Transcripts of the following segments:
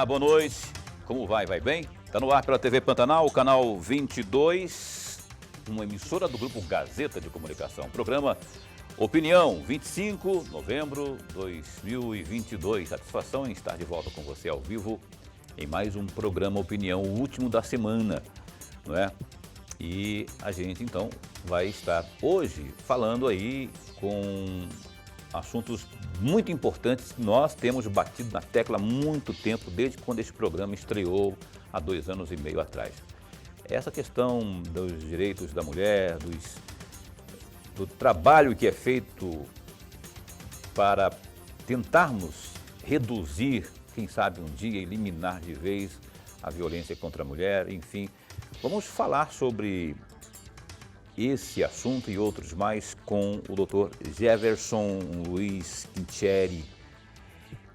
Olá, boa noite. Como vai? Vai bem? Está no ar pela TV Pantanal, canal 22, uma emissora do Grupo Gazeta de Comunicação. Programa Opinião, 25 de novembro de 2022. Satisfação em estar de volta com você ao vivo em mais um programa Opinião, o último da semana, não é? E a gente, então, vai estar hoje falando aí com assuntos muito importantes que nós temos batido na tecla há muito tempo, desde quando este programa estreou há 2 anos e meio atrás. Essa questão dos direitos da mulher, do trabalho que é feito para tentarmos reduzir, quem sabe um dia eliminar de vez a violência contra a mulher, enfim. Vamos falar sobre esse assunto e outros mais com o Dr. Jefferson Luiz Quincheri,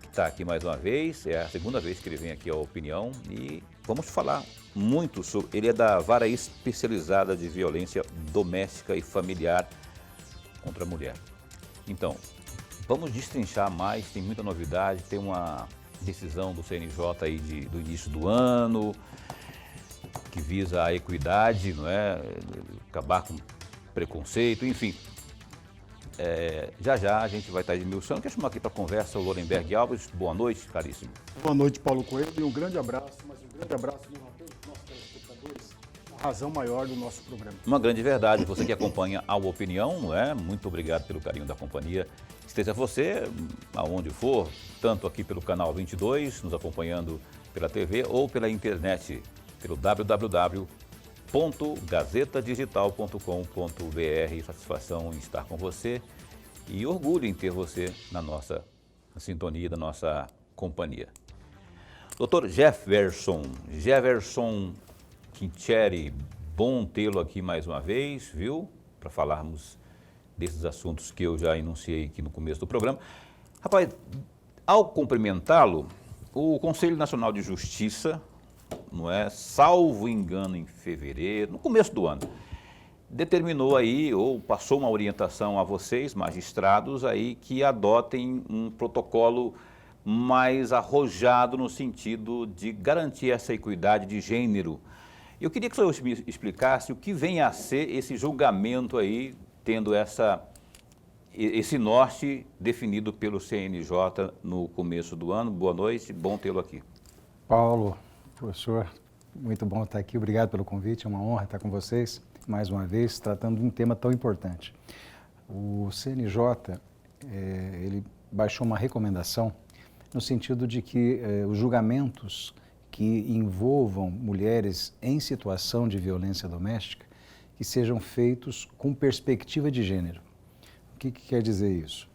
que está aqui mais uma vez, é a segunda vez que ele vem aqui à Opinião, e vamos falar muito sobre... Ele é da Vara Especializada de Violência Doméstica e Familiar contra a Mulher. Então, vamos destrinchar mais, tem muita novidade, tem uma decisão do CNJ aí do início do ano, que visa a equidade, não é? Acabar com preconceito, enfim. Já a gente vai estar esmiuçando. Quero chamar aqui para a conversa o Lorenberg Alves. Boa noite, caríssimo. Boa noite, Paulo Coelho, e um grande abraço, mas um grande abraço a todos os nossos telespectadores, a razão maior do nosso programa. Uma grande verdade, você que acompanha a Opinião, não é? Muito obrigado pelo carinho da companhia. Esteja você aonde for, tanto aqui pelo canal 22, nos acompanhando pela TV ou pela internet, pelo www.gazetadigital.com.br. Satisfação em estar com você e orgulho em ter você na sintonia da nossa companhia. Dr. Jefferson Quincheri, bom tê-lo aqui mais uma vez, viu? Para falarmos desses assuntos que eu já enunciei aqui no começo do programa. Rapaz, ao cumprimentá-lo, o Conselho Nacional de Justiça, não é, salvo engano em fevereiro, no começo do ano, determinou aí, ou passou uma orientação a vocês, magistrados, aí, que adotem um protocolo mais arrojado no sentido de garantir essa equidade de gênero. Eu queria que o senhor me explicasse o que vem a ser esse julgamento aí, tendo esse norte definido pelo CNJ no começo do ano. Boa noite, bom tê-lo aqui. Paulo, professor, muito bom estar aqui, obrigado pelo convite, é uma honra estar com vocês, mais uma vez, tratando de um tema tão importante. O CNJ, ele baixou uma recomendação no sentido de que os julgamentos que envolvam mulheres em situação de violência doméstica, que sejam feitos com perspectiva de gênero. O que quer dizer isso?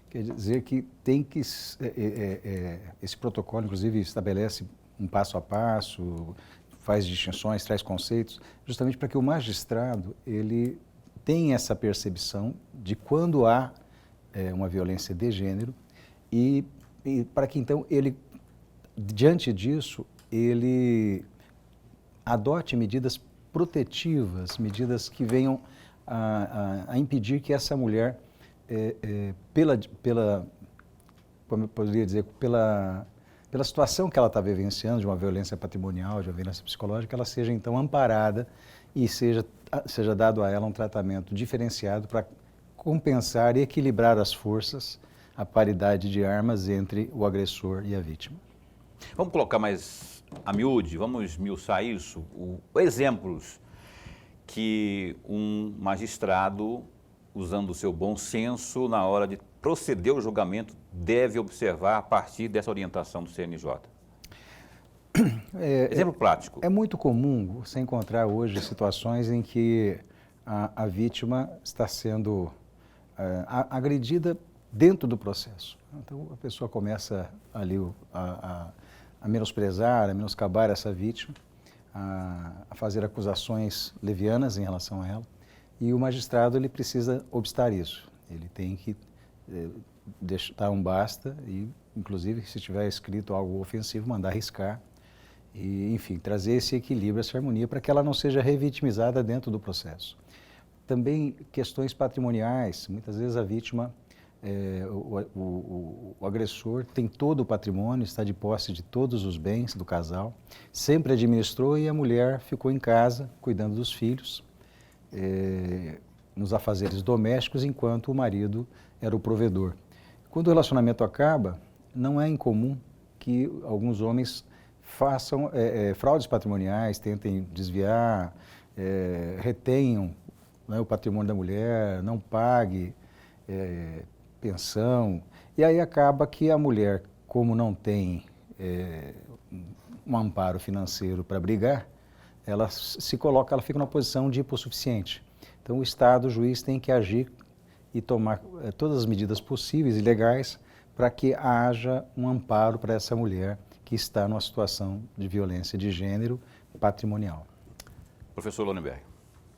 Quer dizer que tem que, esse protocolo, inclusive, estabelece um passo a passo, faz distinções, traz conceitos, justamente para que o magistrado ele tenha essa percepção de quando há uma violência de gênero e para que, então, ele, diante disso, ele adote medidas protetivas, medidas que venham a impedir que essa mulher, como eu poderia dizer, pela situação que ela está vivenciando, de uma violência patrimonial, de uma violência psicológica, ela seja então amparada e seja dado a ela um tratamento diferenciado para compensar e equilibrar as forças, a paridade de armas entre o agressor e a vítima. Vamos colocar mais a miúde, vamos esmiuçar isso, exemplos que um magistrado, usando o seu bom senso, na hora de proceder ao julgamento, deve observar a partir dessa orientação do CNJ. Exemplo prático. É muito comum você encontrar hoje situações em que a vítima está sendo agredida dentro do processo. Então, a pessoa começa ali a menosprezar, a menoscabar essa vítima, a fazer acusações levianas em relação a ela, e o magistrado ele precisa obstar isso. Ele tem que dar um basta e, inclusive, se tiver escrito algo ofensivo, mandar riscar e, enfim, trazer esse equilíbrio, essa harmonia, para que ela não seja revitimizada dentro do processo. Também questões patrimoniais. Muitas vezes a vítima o agressor tem todo o patrimônio, está de posse de todos os bens do casal, sempre administrou e a mulher ficou em casa cuidando dos filhos, nos afazeres domésticos, enquanto o marido era o provedor. Quando o relacionamento acaba, não é incomum que alguns homens façam fraudes patrimoniais, tentem desviar, retenham, né, o patrimônio da mulher, não pague pensão, e aí acaba que a mulher, como não tem um amparo financeiro para brigar, ela fica numa posição de hipossuficiente. Então o Estado, o juiz, tem que agir e tomar todas as medidas possíveis e legais para que haja um amparo para essa mulher que está numa situação de violência de gênero patrimonial. Professor Lonenberg.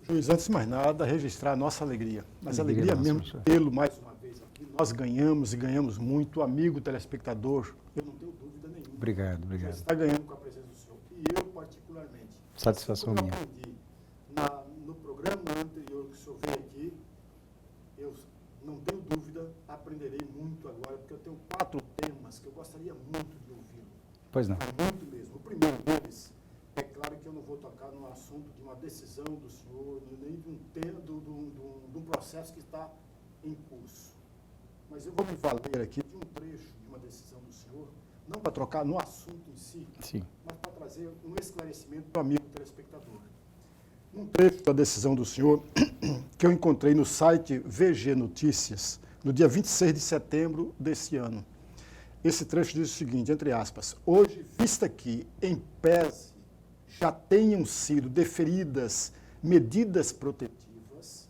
Juiz, antes de mais nada, registrar a nossa alegria. Mas alegria mesmo tê-lo mais uma vez aqui. Nós ganhamos e ganhamos muito, amigo telespectador. Eu não tenho dúvida nenhuma. Obrigado. Você está ganhando com a presença do senhor. E eu, particularmente. Satisfação minha. No programa anterior que o senhor veio aqui, eu não tenho dúvida, aprenderei muito agora, porque eu tenho 4 temas que eu gostaria muito de ouvi-lo. Pois não. Muito mesmo. O primeiro deles, é claro que eu não vou tocar no assunto de uma decisão do senhor, nem de um processo que está em curso. Mas eu vou me valer aqui de um trecho de uma decisão do senhor, não para trocar no assunto em si, Sim. mas para trazer um esclarecimento para o amigo telespectador. Um trecho da decisão do senhor que eu encontrei no site VG Notícias, no dia 26 de setembro desse ano. Esse trecho diz o seguinte, entre aspas, hoje, vista que, em pese, já tenham sido deferidas medidas protetivas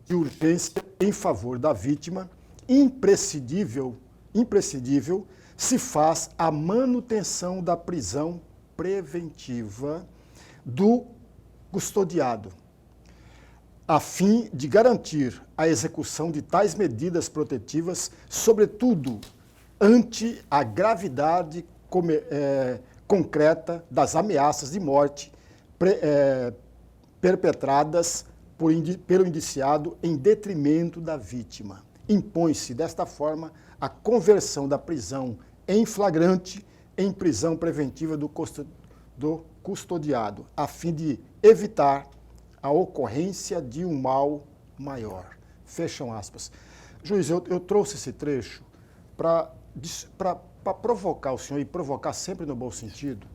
de urgência em favor da vítima, imprescindível se faz a manutenção da prisão preventiva do custodiado, a fim de garantir a execução de tais medidas protetivas, sobretudo ante a gravidade concreta das ameaças de morte perpetradas pelo indiciado em detrimento da vítima. Impõe-se, desta forma, a conversão da prisão em flagrante em prisão preventiva do custodiado, a fim de evitar a ocorrência de um mal maior. Fecham aspas. Juiz, eu trouxe esse trecho para provocar o senhor, e provocar sempre no bom sentido,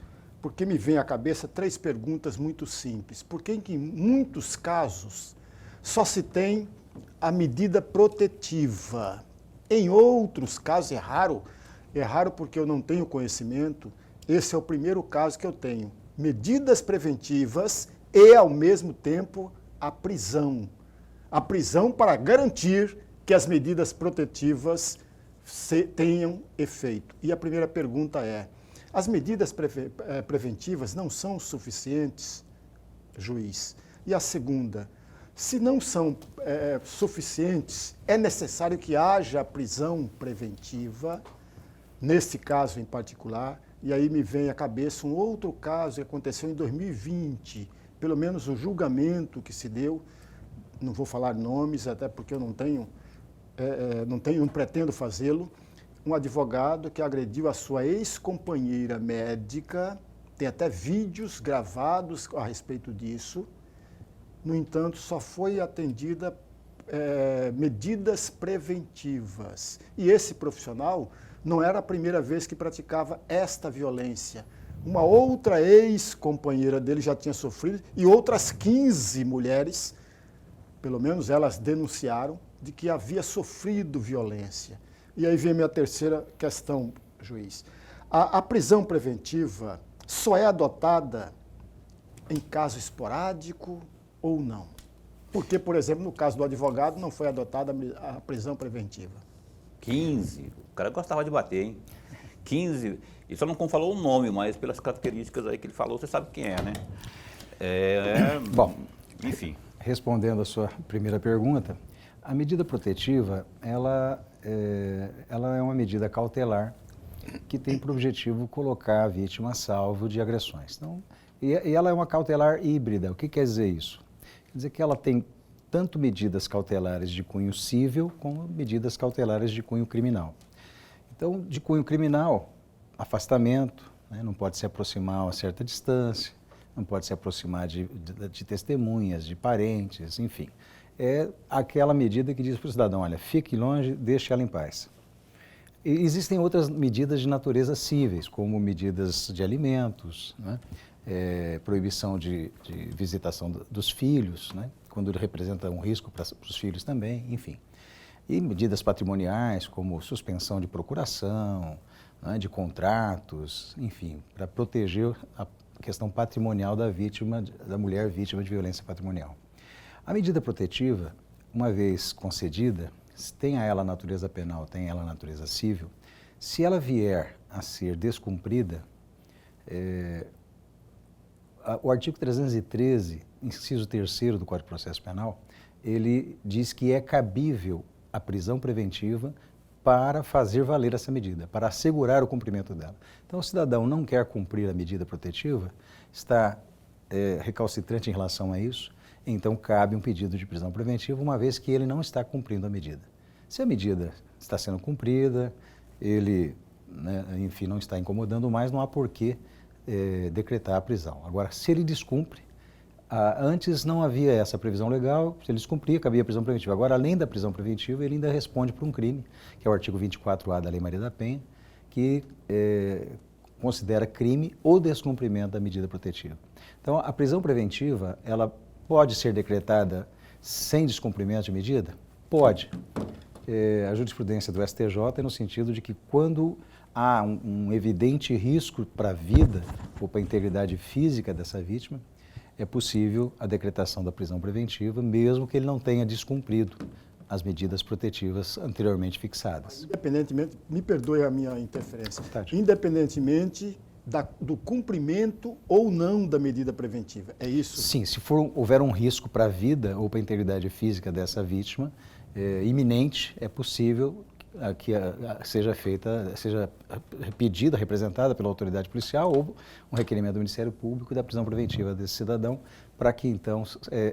porque me vem à cabeça 3 perguntas muito simples. Por que em muitos casos só se tem a medida protetiva? Em outros casos, é raro porque eu não tenho conhecimento, esse é o primeiro caso que eu tenho. Medidas preventivas e, ao mesmo tempo, a prisão. A prisão para garantir que as medidas protetivas tenham efeito. E a primeira pergunta é, as medidas preventivas não são suficientes, juiz? E a segunda, se não são suficientes, é necessário que haja prisão preventiva, nesse caso em particular, e aí me vem à cabeça um outro caso que aconteceu em 2020, pelo menos o julgamento que se deu, não vou falar nomes, até porque eu não pretendo fazê-lo, um advogado que agrediu a sua ex-companheira médica, tem até vídeos gravados a respeito disso, no entanto, só foi atendida medidas preventivas. E esse profissional não era a primeira vez que praticava esta violência. Uma outra ex-companheira dele já tinha sofrido e outras 15 mulheres, pelo menos elas denunciaram, de que havia sofrido violência. E aí vem a minha terceira questão, juiz. A prisão preventiva só é adotada em caso esporádico ou não? Porque, por exemplo, no caso do advogado, não foi adotada a prisão preventiva. 15. O cara gostava de bater, hein? 15. E só não falou o nome, mas pelas características aí que ele falou, você sabe quem é, né? Bom, enfim. Respondendo a sua primeira pergunta, a medida protetiva, ela é uma medida cautelar que tem por objetivo colocar a vítima a salvo de agressões. Então, e ela é uma cautelar híbrida. O que quer dizer isso? Quer dizer que ela tem tanto medidas cautelares de cunho civil como medidas cautelares de cunho criminal. Então, de cunho criminal, afastamento, né, não pode se aproximar a uma certa distância, não pode se aproximar de testemunhas, de parentes, enfim. É aquela medida que diz para o cidadão, olha, fique longe, deixe ela em paz. E existem outras medidas de natureza cíveis, como medidas de alimentos, né? Proibição de visitação dos filhos, né? Quando ele representa um risco para os filhos também, enfim. E medidas patrimoniais, como suspensão de procuração, né? De contratos, enfim, para proteger a questão patrimonial da vítima, da mulher vítima de violência patrimonial. A medida protetiva, uma vez concedida, tem a ela a natureza penal, tem ela a natureza civil, se ela vier a ser descumprida, o artigo 313, inciso 3º do Código de Processo Penal, ele diz que é cabível a prisão preventiva para fazer valer essa medida, para assegurar o cumprimento dela. Então, o cidadão não quer cumprir a medida protetiva, está recalcitrante em relação a isso, então cabe um pedido de prisão preventiva, uma vez que ele não está cumprindo a medida. Se a medida está sendo cumprida, ele, né, enfim, não está incomodando mais, não há por que decretar a prisão. Agora, se ele descumpre, antes não havia essa previsão legal, se ele descumprir, cabia a prisão preventiva. Agora, além da prisão preventiva, ele ainda responde por um crime, que é o artigo 24A da Lei Maria da Penha, que considera crime o descumprimento da medida protetiva. Então, a prisão preventiva, ela pode ser decretada sem descumprimento de medida? Pode. A jurisprudência do STJ é no sentido de que quando há um evidente risco para a vida ou para a integridade física dessa vítima, é possível a decretação da prisão preventiva, mesmo que ele não tenha descumprido as medidas protetivas anteriormente fixadas. Independentemente, me perdoe a minha interferência, Verdade. Independentemente do cumprimento ou não da medida preventiva, é isso? Sim, se houver um risco para a vida ou para a integridade física dessa vítima, iminente, é possível que seja pedida, representada pela autoridade policial ou um requerimento do Ministério Público da prisão preventiva desse cidadão, para que então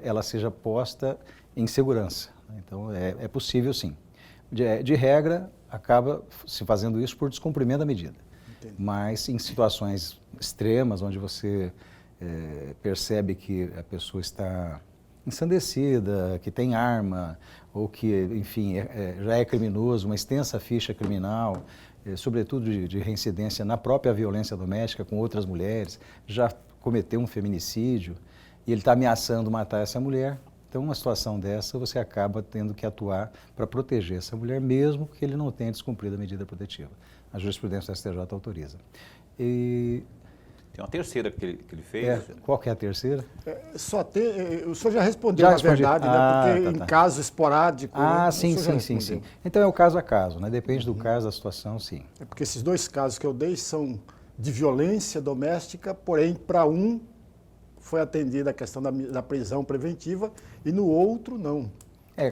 ela seja posta em segurança. Então é possível sim. De regra, acaba se fazendo isso por descumprimento da medida. Entendi. Mas em situações extremas, onde você percebe que a pessoa está ensandecida, que tem arma, ou que, enfim, já é criminoso, uma extensa ficha criminal, sobretudo de reincidência na própria violência doméstica com outras mulheres, já cometeu um feminicídio, e ele está ameaçando matar essa mulher. Então, uma situação dessa, você acaba tendo que atuar para proteger essa mulher, mesmo que ele não tenha descumprido a medida protetiva. A jurisprudência do STJ autoriza. Tem uma terceira que ele fez. Qual que é a terceira? O senhor já respondeu, na verdade, né? Porque em caso esporádico... Sim. Então é o caso a caso, né? Depende do caso, da situação, sim. É porque esses dois casos que eu dei são de violência doméstica, porém, para um foi atendida a questão da prisão preventiva e no outro, não.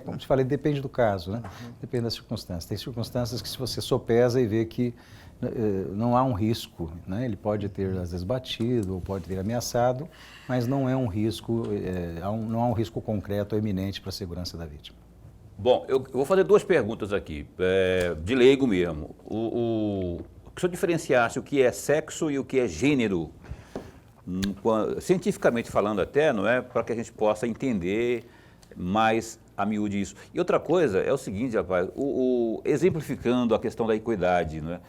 Como te falei, depende do caso, né? Depende das circunstâncias. Tem circunstâncias que se você sopesa e vê que não há um risco, né? Ele pode ter, às vezes, batido ou pode ter ameaçado, mas não é um risco, não há um risco concreto ou iminente para a segurança da vítima. Bom, eu vou fazer duas perguntas aqui, de leigo mesmo. Que o senhor diferenciasse o que é sexo e o que é gênero, cientificamente falando até, não é? Para que a gente possa entender mais a miúde isso. E outra coisa é o seguinte, rapaz, exemplificando a questão da equidade, não é?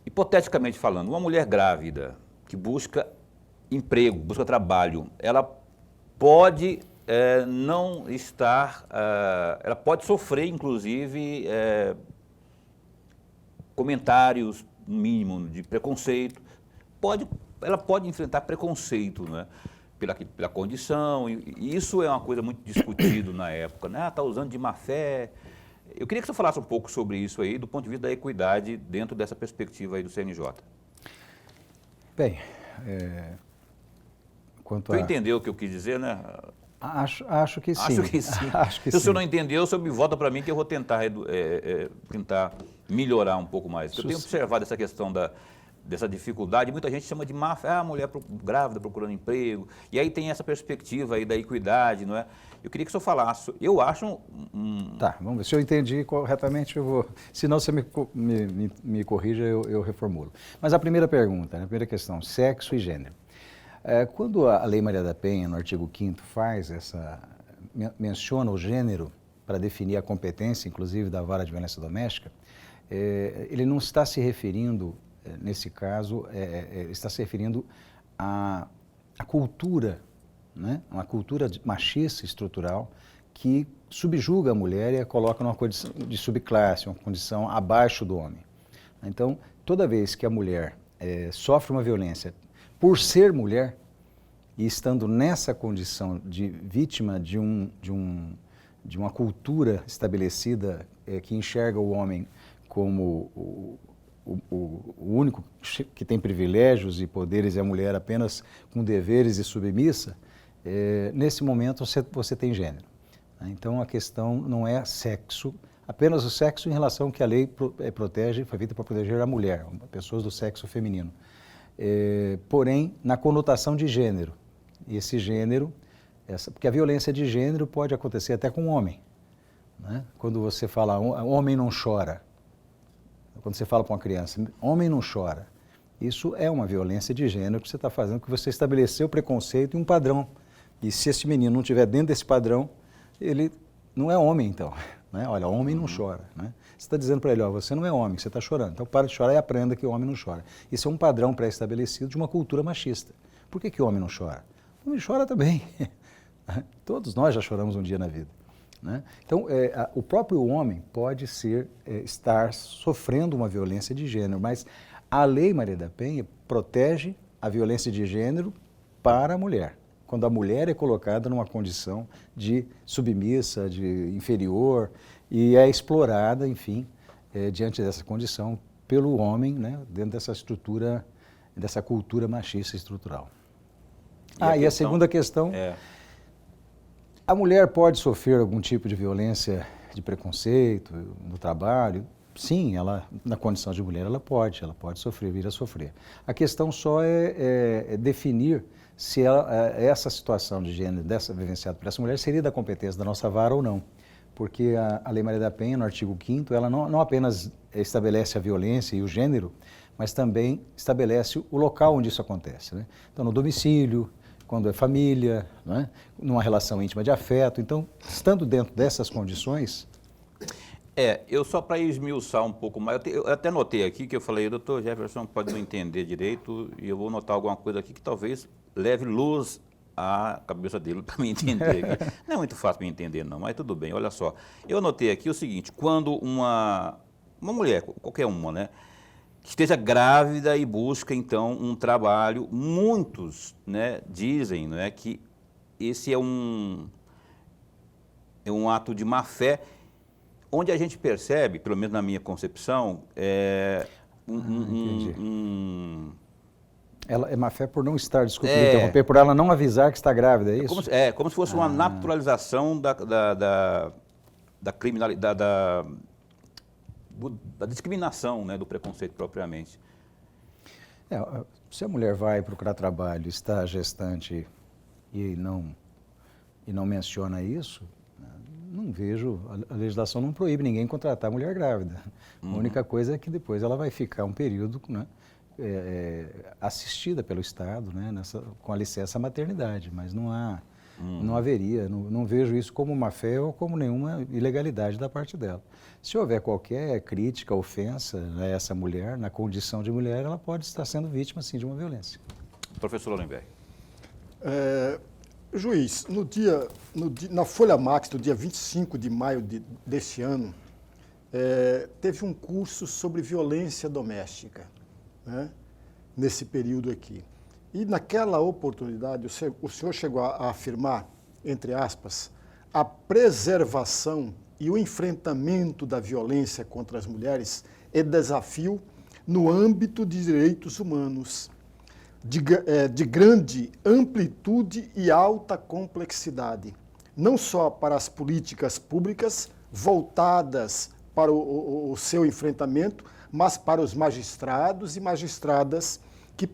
Hipoteticamente falando, uma mulher grávida que busca emprego, busca trabalho, ela pode não estar, ela pode sofrer, inclusive, comentários, no mínimo, de preconceito, ela pode enfrentar preconceito, né? Pela condição, e isso é uma coisa muito discutido na época, né? Está usando de má fé. Eu queria que você falasse um pouco sobre isso aí, do ponto de vista da equidade, dentro dessa perspectiva aí do CNJ. Bem, Você entendeu o que eu quis dizer, né? Acho que sim. Acho que sim. Se o senhor não entendeu, o senhor me volta para mim que eu vou tentar melhorar um pouco mais. Eu tenho observado essa questão dessa dificuldade, muita gente chama de má fé, a mulher grávida procurando emprego, e aí tem essa perspectiva aí da equidade, não é? Eu queria que o senhor falasse, eu acho Tá, vamos ver, se eu entendi corretamente, eu vou, se não você me corrija, eu reformulo. Mas a primeira pergunta, a primeira questão, sexo e gênero. Quando a Lei Maria da Penha, no artigo 5º, menciona o gênero para definir a competência, inclusive, da vara de violência doméstica, ele não está se referindo, nesse caso, está se referindo à cultura, né? Uma cultura machista estrutural que subjuga a mulher e a coloca numa condição de subclasse, uma condição abaixo do homem. Então, toda vez que a mulher sofre uma violência por ser mulher e estando nessa condição de vítima de uma cultura estabelecida que enxerga o homem como o único que tem privilégios e poderes e a mulher apenas com deveres e submissa, nesse momento você tem gênero. Então a questão não é sexo, apenas o sexo em relação ao que a lei protege, foi feita para proteger a mulher, pessoas do sexo feminino. Porém, na conotação de gênero. E esse gênero, porque a violência de gênero pode acontecer até com o homem. Né? Quando você fala, homem não chora. Quando você fala para uma criança, homem não chora. Isso é uma violência de gênero que você está fazendo, que você estabeleceu preconceito e um padrão. E se esse menino não estiver dentro desse padrão, ele não é homem, então. Né? Olha, homem não chora. Né? Você está dizendo para ele, você não é homem, você está chorando. Então para de chorar e aprenda que o homem não chora. Isso é um padrão pré-estabelecido de uma cultura machista. Por que o homem não chora? O homem chora também. Todos nós já choramos um dia na vida. Né? Então, o próprio homem pode estar sofrendo uma violência de gênero, mas a Lei Maria da Penha protege a violência de gênero para a mulher. Quando a mulher é colocada numa condição de submissa, de inferior, e é explorada, enfim, diante dessa condição pelo homem, né, dentro dessa estrutura, dessa cultura machista estrutural. E a segunda questão, a mulher pode sofrer algum tipo de violência de preconceito no trabalho? Sim, ela, na condição de mulher, ela pode sofrer, vir a sofrer. A questão só é definir se essa situação de gênero, vivenciada por essa mulher, seria da competência da nossa vara ou não. Porque a Lei Maria da Penha, no artigo 5º, ela não apenas estabelece a violência e o gênero, mas também estabelece o local onde isso acontece. Né? Então, no domicílio, quando é família, né? Numa relação íntima de afeto. Então, estando dentro dessas condições... eu só para esmiuçar um pouco mais, eu até notei aqui que eu falei, doutor Jefferson pode não entender direito, e eu vou notar alguma coisa aqui que talvez leve luz à cabeça dele para me entender aqui. Não é muito fácil me entender não, mas tudo bem, olha só. Eu notei aqui o seguinte, quando uma mulher, qualquer uma, né, que esteja grávida e busca, então, um trabalho, muitos, né, dizem, né, que esse é um ato de má-fé, onde a gente percebe, pelo menos na minha concepção, Ela é má-fé por não estar, desculpe me interromper, por ela não avisar que está grávida, é isso? Como se fosse uma naturalização da criminalidade, da discriminação, né, do preconceito propriamente. Se a mulher vai procurar trabalho, está gestante e não menciona isso, não vejo, a legislação não proíbe ninguém contratar mulher grávida. A única coisa é que depois ela vai ficar um período, né, assistida pelo Estado, né, com a licença maternidade, mas não haveria, não vejo isso como má fé ou como nenhuma ilegalidade da parte dela. Se houver qualquer crítica, ofensa a essa mulher, na condição de mulher, ela pode estar sendo vítima, sim, de uma violência. Professor Lorenberg. Juiz, na Folha Max, do dia 25 de maio deste ano, teve um curso sobre violência doméstica, né, nesse período aqui. E naquela oportunidade, o senhor chegou a afirmar, entre aspas, a preservação e o enfrentamento da violência contra as mulheres é desafio no âmbito de direitos humanos, de grande amplitude e alta complexidade, não só para as políticas públicas voltadas para o seu enfrentamento, mas para os magistrados e magistradas que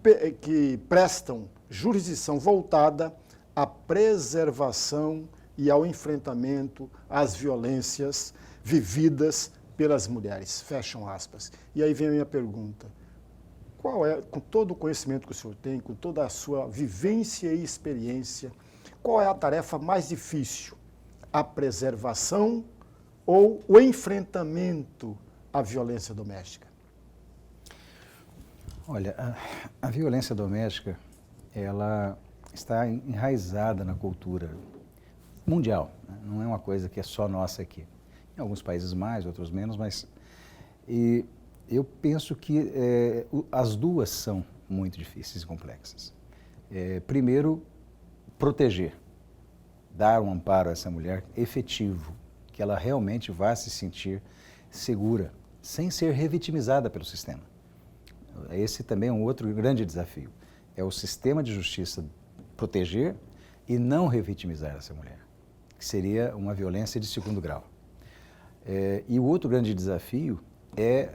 prestam jurisdição voltada à preservação e ao enfrentamento às violências vividas pelas mulheres. Fecham aspas. E aí vem a minha pergunta. Qual é, com todo o conhecimento que o senhor tem, com toda a sua vivência e experiência, qual é a tarefa mais difícil? A preservação ou o enfrentamento à violência doméstica? Olha, a violência doméstica, ela está enraizada na cultura mundial, né? Não é uma coisa que é só nossa aqui. Em alguns países mais, outros menos, mas eu penso que as duas são muito difíceis e complexas. Primeiro, proteger, dar um amparo a essa mulher efetivo, que ela realmente vá se sentir segura, sem ser revitimizada pelo sistema. Esse também é um outro grande desafio. É o sistema de justiça proteger e não revitimizar essa mulher, que seria uma violência de segundo grau. E o outro grande desafio é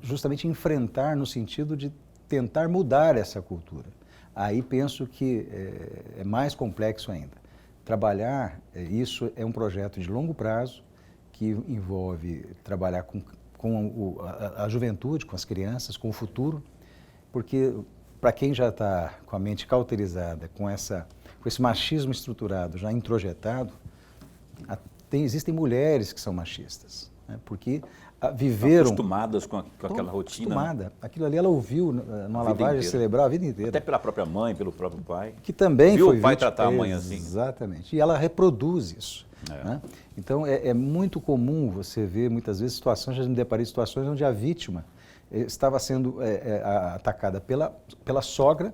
justamente enfrentar no sentido de tentar mudar essa cultura. Aí penso que é mais complexo ainda. Trabalhar isso é um projeto de longo prazo que envolve trabalhar com a juventude, com as crianças, com o futuro, porque para quem já está com a mente cauterizada, com esse machismo estruturado já introjetado, existem mulheres que são machistas, né? Porque viveram... Acostumadas com aquela rotina. Acostumada. Aquilo ali ela ouviu numa lavagem cerebral a vida inteira. Até pela própria mãe, pelo próprio pai. Que também viu foi o pai tratar a mãe assim. Exatamente. E ela reproduz isso. Né? Então, é muito comum você ver, muitas vezes, situações, já me deparei com situações onde a vítima estava sendo atacada pela sogra,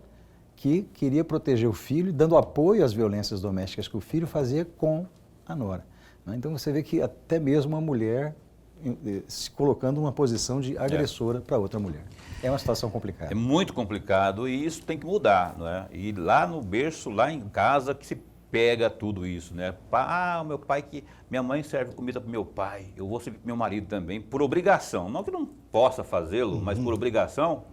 que queria proteger o filho, dando apoio às violências domésticas que o filho fazia com a nora. Né? Então, você vê que até mesmo uma mulher se colocando numa posição de agressora para outra mulher. É uma situação complicada. É muito complicado e isso tem que mudar, não é? E lá no berço, lá em casa, que se pega tudo isso, né? Meu pai minha mãe serve comida para meu pai, eu vou servir para meu marido também, por obrigação. Não que não possa fazê-lo, mas por obrigação,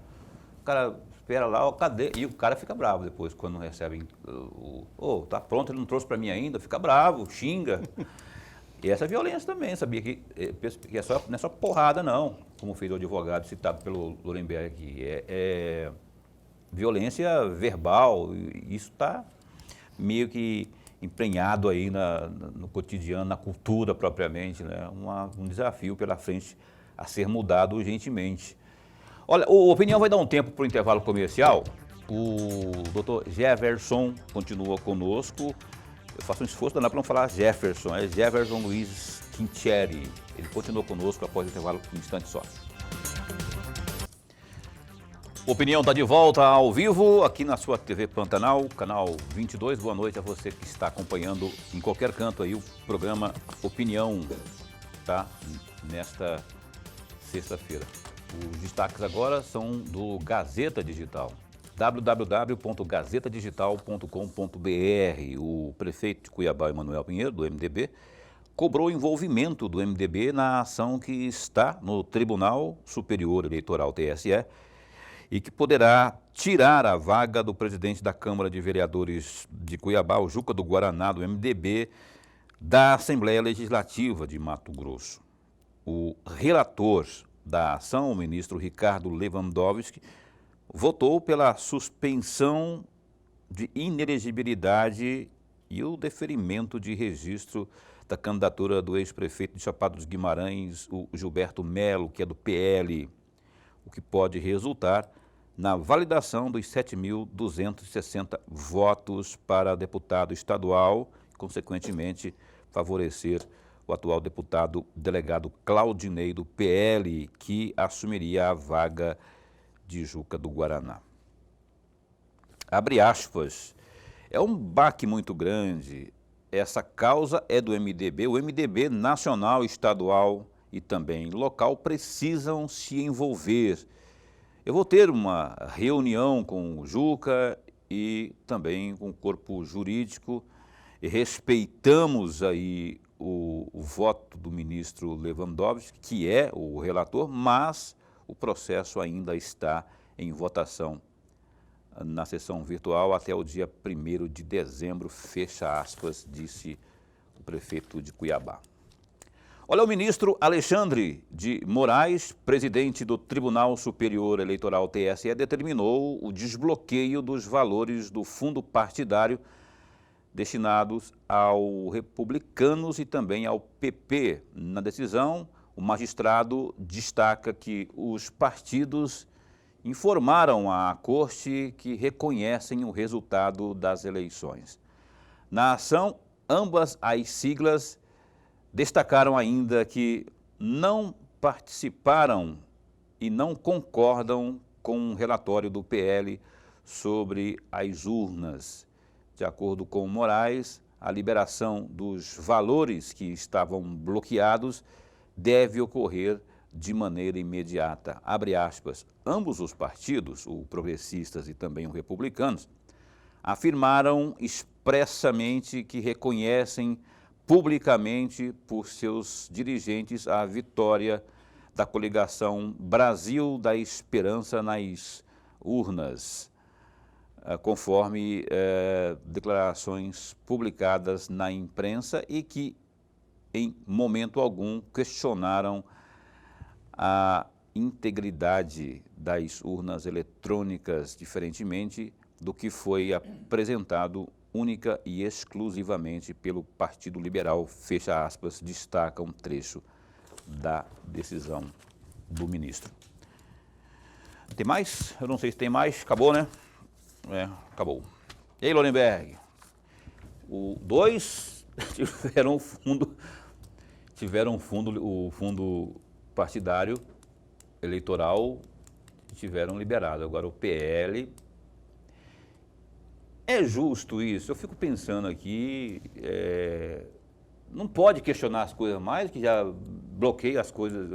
o cara espera lá, cadê? E o cara fica bravo depois, quando não recebe tá pronto, ele não trouxe para mim ainda, fica bravo, xinga. E essa violência também, sabia que não é só porrada, não, como fez o advogado citado pelo Lorenberg aqui. É violência verbal, isso está meio que emprenhado aí no cotidiano, na cultura propriamente, né? Um desafio pela frente a ser mudado urgentemente. Olha, o Opinião vai dar um tempo para o intervalo comercial. O doutor Jefferson continua conosco. Eu faço um esforço danado para não falar Jefferson, é Jefferson Luiz Quintieri. Ele continua conosco após o intervalo, um instante só. Opinião está de volta ao vivo, aqui na sua TV Pantanal, canal 22. Boa noite a você que está acompanhando em qualquer canto aí o programa Opinião, tá? Nesta sexta-feira. Os destaques agora são do Gazeta Digital. www.gazetadigital.com.br. O prefeito de Cuiabá, Emanuel Pinheiro, do MDB, cobrou o envolvimento do MDB na ação que está no Tribunal Superior Eleitoral, TSE, e que poderá tirar a vaga do presidente da Câmara de Vereadores de Cuiabá, o Juca do Guaraná, do MDB, da Assembleia Legislativa de Mato Grosso. O relator da ação, o ministro Ricardo Lewandowski, votou pela suspensão de inelegibilidade e o deferimento de registro da candidatura do ex-prefeito de Chapada dos Guimarães, o Gilberto Melo, que é do PL, o que pode resultar na validação dos 7.260 votos para deputado estadual, e, consequentemente, favorecer o atual deputado delegado Claudinei, do PL, que assumiria a vaga de Juca do Guaraná. Abre aspas, é um baque muito grande, essa causa é do MDB, o MDB nacional, estadual e também local precisam se envolver. Eu vou ter uma reunião com o Juca e também com o corpo jurídico e respeitamos aí o voto do ministro Lewandowski, que é o relator, mas o processo ainda está em votação na sessão virtual até o dia 1º de dezembro, fecha aspas, disse o prefeito de Cuiabá. Olha, o ministro Alexandre de Moraes, presidente do Tribunal Superior Eleitoral TSE, determinou o desbloqueio dos valores do fundo partidário destinados ao Republicanos e também ao PP. Na decisão, o magistrado destaca que os partidos informaram à Corte que reconhecem o resultado das eleições. Na ação, ambas as siglas destacaram ainda que não participaram e não concordam com o relatório do PL sobre as urnas. De acordo com Moraes, a liberação dos valores que estavam bloqueados deve ocorrer de maneira imediata. Abre aspas. Ambos os partidos, o Progressistas e também o Republicanos, afirmaram expressamente que reconhecem publicamente por seus dirigentes a vitória da coligação Brasil da Esperança nas urnas, conforme declarações publicadas na imprensa e que, em momento algum, questionaram a integridade das urnas eletrônicas, diferentemente do que foi apresentado única e exclusivamente pelo Partido Liberal, fecha aspas, destaca um trecho da decisão do ministro. Tem mais? Eu não sei se tem mais. Acabou, né? Acabou. E aí, Lorenberg? Dois o fundo partidário eleitoral tiveram liberado. Agora o PL... É justo isso? Eu fico pensando aqui, não pode questionar as coisas mais, que já bloqueia as coisas.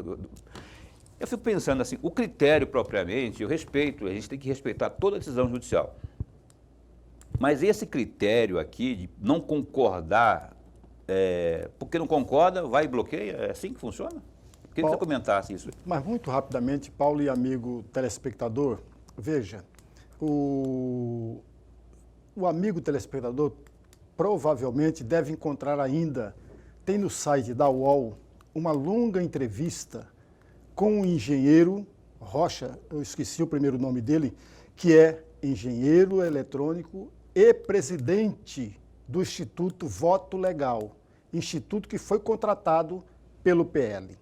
Eu fico pensando assim, o critério propriamente, eu respeito, a gente tem que respeitar toda a decisão judicial. Mas esse critério aqui de não concordar, porque não concorda, vai e bloqueia, é assim que funciona? Eu queria que você comentasse isso. Mas muito rapidamente, Paulo e amigo telespectador, veja, o amigo telespectador provavelmente deve encontrar ainda, tem no site da UOL, uma longa entrevista com o engenheiro Rocha, eu esqueci o primeiro nome dele, que é engenheiro eletrônico e presidente do Instituto Voto Legal, instituto que foi contratado pelo PL.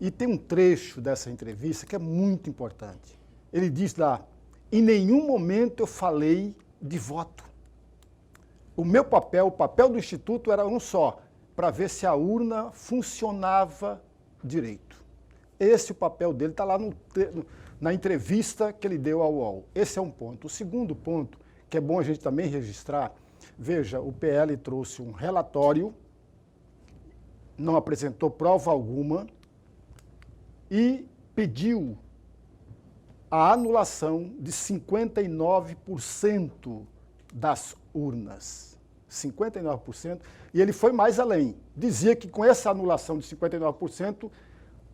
E tem um trecho dessa entrevista que é muito importante. Ele diz lá, em nenhum momento eu falei de voto. O meu papel, o papel do Instituto era um só, para ver se a urna funcionava direito. Esse é o papel dele, está lá na entrevista que ele deu ao UOL. Esse é um ponto. O segundo ponto, que é bom a gente também registrar, veja, o PL trouxe um relatório, não apresentou prova alguma e pediu a anulação de 59% das urnas. 59%. E ele foi mais além. Dizia que com essa anulação de 59%,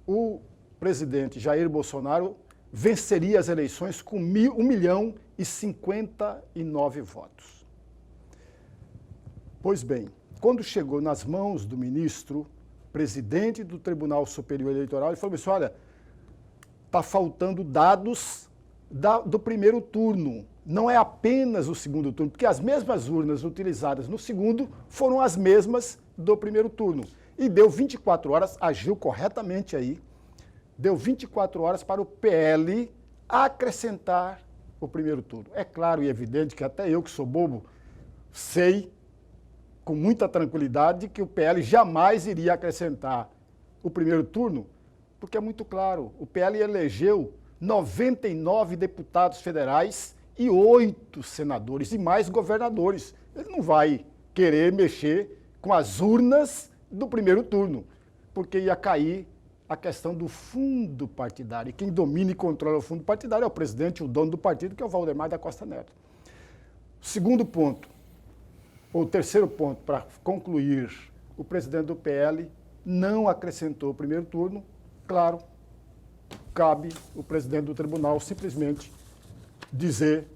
o presidente Jair Bolsonaro venceria as eleições com 1.059 votos. Pois bem, quando chegou nas mãos do ministro, presidente do Tribunal Superior Eleitoral, ele falou assim, olha, está faltando dados do primeiro turno. Não é apenas o segundo turno, porque as mesmas urnas utilizadas no segundo foram as mesmas do primeiro turno. E deu 24 horas, agiu corretamente aí, deu 24 horas para o PL acrescentar o primeiro turno. É claro e evidente que até eu, que sou bobo, sei com muita tranquilidade que o PL jamais iria acrescentar o primeiro turno, porque é muito claro, o PL elegeu 99 deputados federais e 8 senadores e mais governadores. Ele não vai querer mexer com as urnas do primeiro turno, porque ia cair a questão do fundo partidário. E quem domina e controla o fundo partidário é o presidente, o dono do partido, que é o Valdemar da Costa Neto. Segundo ponto, ou terceiro ponto, para concluir o presidente do PL não acrescentou o primeiro turno. Claro, cabe o presidente do tribunal simplesmente dizer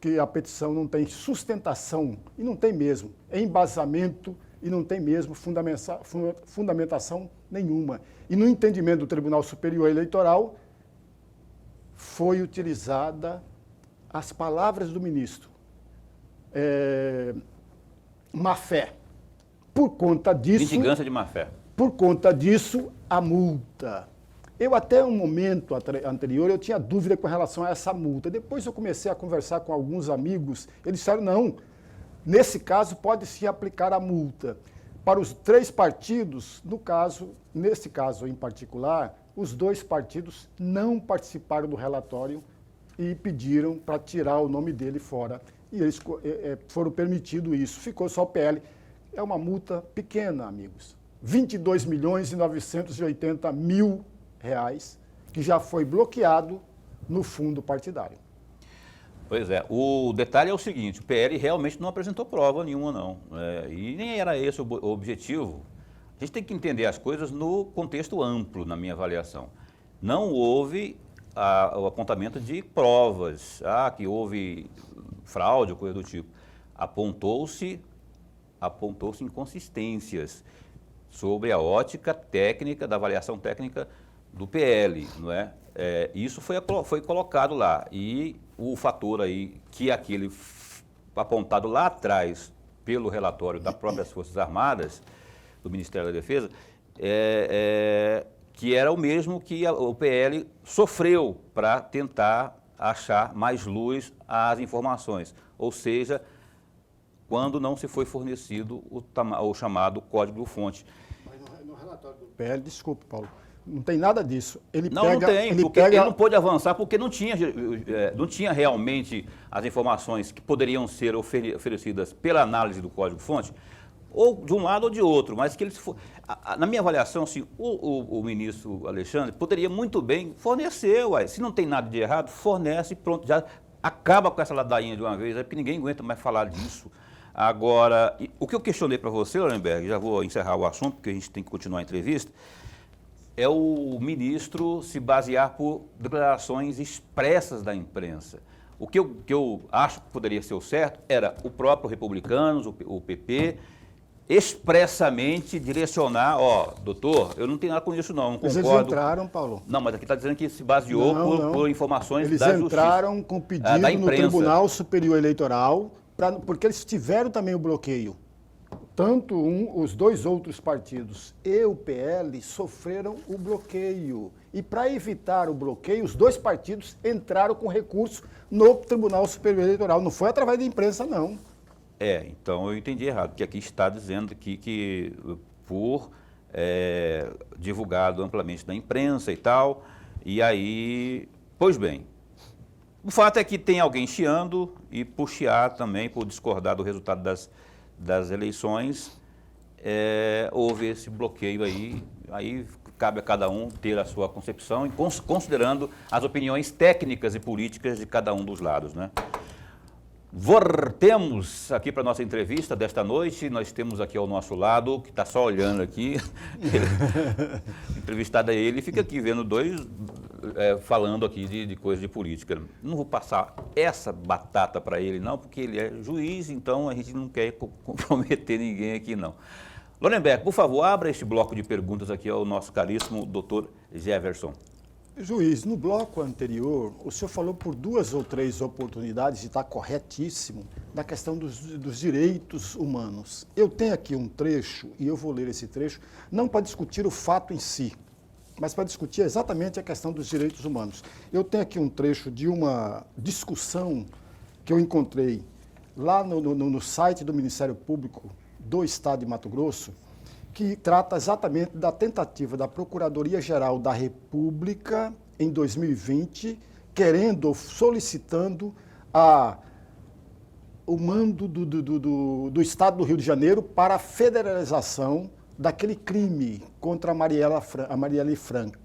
que a petição não tem sustentação, e não tem mesmo, embasamento, e não tem mesmo fundamentação nenhuma. E no entendimento do Tribunal Superior Eleitoral, foi utilizada as palavras do ministro, má-fé. Por conta disso... Litigância de má-fé. Por conta disso, a multa. Eu até um momento anterior, eu tinha dúvida com relação a essa multa. Depois eu comecei a conversar com alguns amigos, eles disseram, não, nesse caso pode se aplicar a multa. Para os 3 partidos, nesse caso em particular, os 2 partidos não participaram do relatório e pediram para tirar o nome dele fora. E eles foram permitido isso. Ficou só o PL. É uma multa pequena, amigos. 22.980.000 reais, que já foi bloqueado no fundo partidário. Pois é, o detalhe é o seguinte, o PL realmente não apresentou prova nenhuma não, e nem era esse o objetivo. A gente tem que entender as coisas no contexto amplo, na minha avaliação. Não houve o apontamento de provas, que houve fraude ou coisa do tipo. Apontou-se inconsistências sobre a ótica técnica, da avaliação técnica do PL, não é? Isso foi colocado lá, e o fator aí, que aquele apontado lá atrás pelo relatório das próprias Forças Armadas, do Ministério da Defesa, que era o mesmo que o PL sofreu para tentar achar mais luz às informações, ou seja, quando não se foi fornecido o chamado código-fonte. Mas no relatório do PL, desculpe, Paulo, não tem nada disso. Não tem, porque ele não pôde avançar porque não tinha realmente as informações que poderiam ser oferecidas pela análise do código-fonte, ou de um lado ou de outro, mas que ele, na minha avaliação, assim, o ministro Alexandre poderia muito bem fornecer, se não tem nada de errado, fornece e pronto, já acaba com essa ladainha de uma vez, porque ninguém aguenta mais falar disso. Agora, o que eu questionei para você, Lorenberg, já vou encerrar o assunto, porque a gente tem que continuar a entrevista, é o ministro se basear por declarações expressas da imprensa. O que eu acho que poderia ser o certo era o próprio Republicanos, o PP, expressamente direcionar, doutor, eu não tenho nada com isso não concordo. Eles entraram, Paulo. Não, mas aqui está dizendo que se baseou por informações da justiça. Eles entraram com pedido no Tribunal Superior Eleitoral, porque eles tiveram também o bloqueio. Tanto os 2 outros partidos e o PL sofreram o bloqueio. E para evitar o bloqueio, os 2 partidos entraram com recurso no Tribunal Superior Eleitoral. Não foi através da imprensa, não. Então eu entendi errado, porque aqui está dizendo que por divulgado amplamente na imprensa e tal, e aí, pois bem, o fato é que tem alguém chiando e por chiar também, por discordar do resultado das eleições, houve esse bloqueio aí cabe a cada um ter a sua concepção, considerando as opiniões técnicas e políticas de cada um dos lados, né? Voltemos aqui para a nossa entrevista desta noite. Nós temos aqui ao nosso lado, que está só olhando aqui, entrevistado é ele, fica aqui vendo 2 falando aqui de coisa de política. Não vou passar essa batata para ele não, porque ele é juiz, então a gente não quer comprometer ninguém aqui não. Lorenberg, por favor, abra este bloco de perguntas aqui ao nosso caríssimo doutor Jefferson. Juiz, no bloco anterior, o senhor falou por 2 ou 3 oportunidades, e está corretíssimo, da questão dos direitos humanos. Eu tenho aqui um trecho, e eu vou ler esse trecho, não para discutir o fato em si, mas para discutir exatamente a questão dos direitos humanos. Eu tenho aqui um trecho de uma discussão que eu encontrei lá no site do Ministério Público do Estado de Mato Grosso, que trata exatamente da tentativa da Procuradoria-Geral da República, em 2020, solicitando o mando do Estado do Rio de Janeiro para a federalização daquele crime contra a Marielle Franco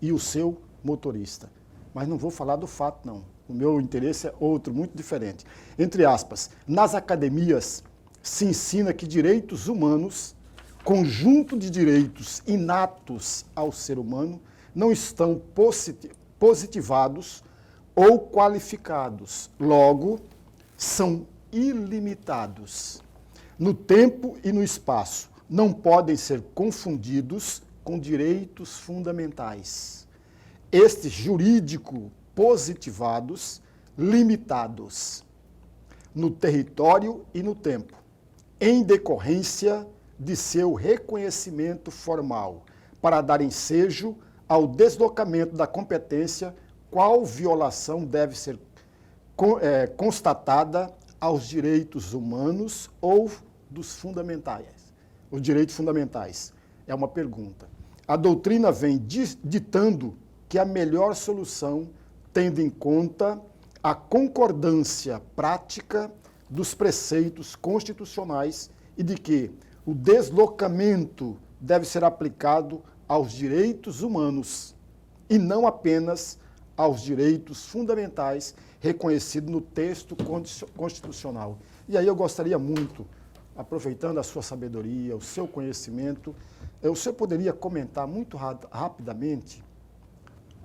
e o seu motorista. Mas não vou falar do fato, não. O meu interesse é outro, muito diferente. Entre aspas, nas academias se ensina que direitos humanos conjunto de direitos inatos ao ser humano não estão positivados ou qualificados. Logo, são ilimitados. No tempo e no espaço, não podem ser confundidos com direitos fundamentais. Estes jurídico positivados, limitados no território e no tempo, em decorrência de seu reconhecimento formal, para dar ensejo ao deslocamento da competência, qual violação deve ser constatada aos direitos humanos ou dos fundamentais. Os direitos fundamentais. É uma pergunta. A doutrina vem ditando que a melhor solução, tendo em conta a concordância prática dos preceitos constitucionais e de que o deslocamento deve ser aplicado aos direitos humanos e não apenas aos direitos fundamentais reconhecidos no texto constitucional. E aí eu gostaria muito, aproveitando a sua sabedoria, o seu conhecimento, o senhor poderia comentar muito rapidamente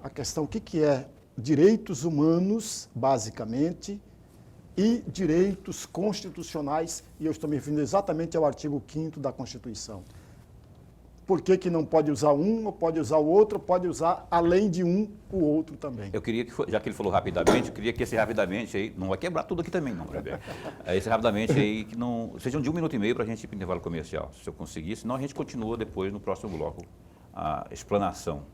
a questão, o que é direitos humanos, basicamente, e direitos constitucionais, e eu estou me referindo exatamente ao artigo 5º da Constituição. Por que não pode usar um, ou pode usar o outro, ou pode usar, além de um, o outro também? Eu queria que, já que ele falou rapidamente, eu queria que esse rapidamente aí, não vai quebrar tudo aqui também não, Rebeca. Esse rapidamente aí, que não, seja de 1 minuto e meio para a gente ir para o intervalo comercial, se eu conseguir, senão a gente continua depois no próximo bloco a explanação.